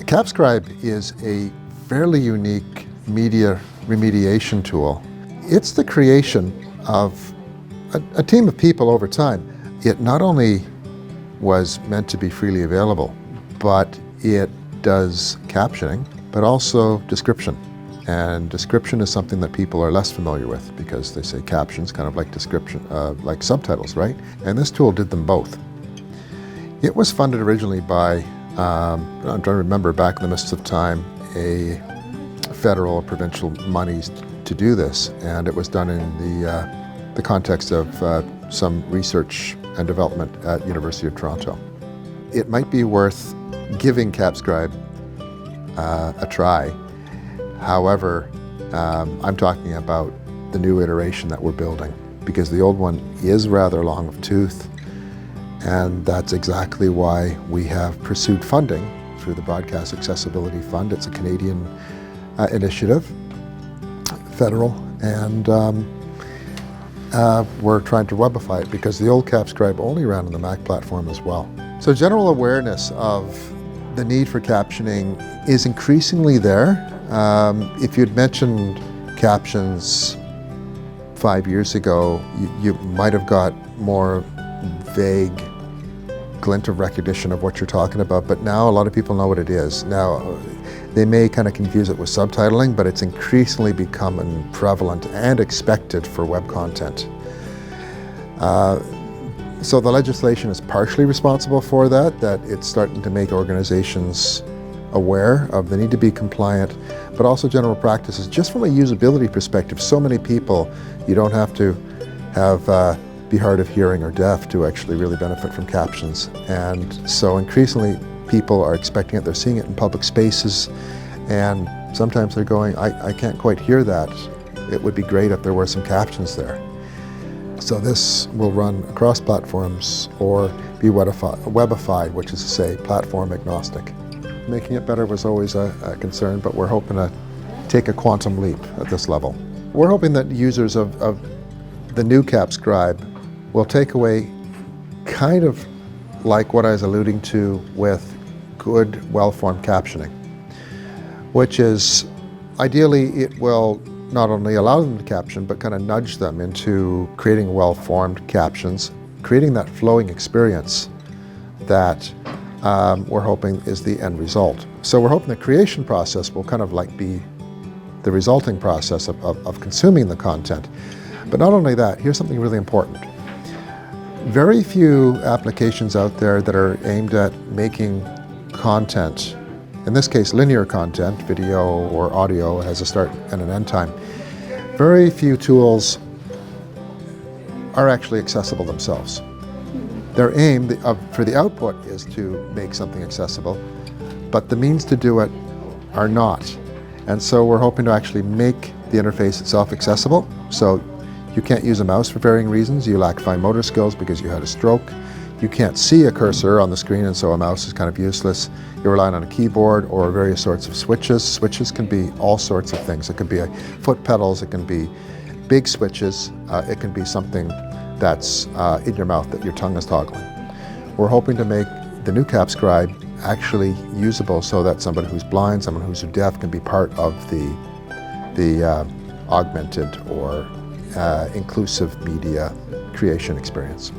CapScribe is a fairly unique media remediation tool. It's the creation of a team of people over time. It not only was meant to be freely available, but it does captioning, but also description. And description is something that people are less familiar with because they say captions, kind of like description, like subtitles, right? And this tool did them both. It was funded originally by, I'm trying to remember back in the mists of time, a federal or provincial monies to do this, and it was done in the context of some research and development at University of Toronto. It might be worth giving CapScribe a try. However, I'm talking about the new iteration that we're building, because the old one is rather long of tooth, and that's exactly why we have pursued funding through the Broadcast Accessibility Fund. It's a Canadian initiative, federal, and we're trying to webify it because the old CapScribe only ran on the Mac platform as well. So general awareness of the need for captioning is increasingly there. If you'd mentioned captions 5 years ago, you might have got more vague glint of recognition of what you're talking about, but now a lot of people know what it is. Now, they may kind of confuse it with subtitling, but it's increasingly becoming prevalent and expected for web content. So the legislation is partially responsible for that it's starting to make organizations aware of the need to be compliant, but also general practices. Just from a usability perspective, so many people, you don't have to be hard of hearing or deaf to actually really benefit from captions. And so increasingly people are expecting it, they're seeing it in public spaces, and sometimes they're going, I can't quite hear that. It would be great if there were some captions there. So this will run across platforms or be webified, which is to say platform agnostic. Making it better was always a concern, but we're hoping to take a quantum leap at this level. We're hoping that users of the new CapScribe will take away kind of like what I was alluding to with good, well-formed captioning, which is ideally it will not only allow them to caption, but kind of nudge them into creating well-formed captions, creating that flowing experience that we're hoping is the end result. So we're hoping the creation process will kind of like be the resulting process of consuming the content. But not only that, here's something really important. Very few applications out there that are aimed at making content, in this case linear content, video or audio has a start and an end time. Very few tools are actually accessible themselves. Their aim for the output is to make something accessible, but the means to do it are not. And so we're hoping to actually make the interface itself accessible. So you can't use a mouse for varying reasons. You lack fine motor skills because you had a stroke. You can't see a cursor on the screen, and so a mouse is kind of useless. You're relying on a keyboard or various sorts of switches. Switches can be all sorts of things. It can be foot pedals, it can be big switches, it can be something that's in your mouth that your tongue is toggling. We're hoping to make the new CapScribe actually usable so that somebody who's blind, someone who's deaf can be part of the augmented or inclusive media creation experience.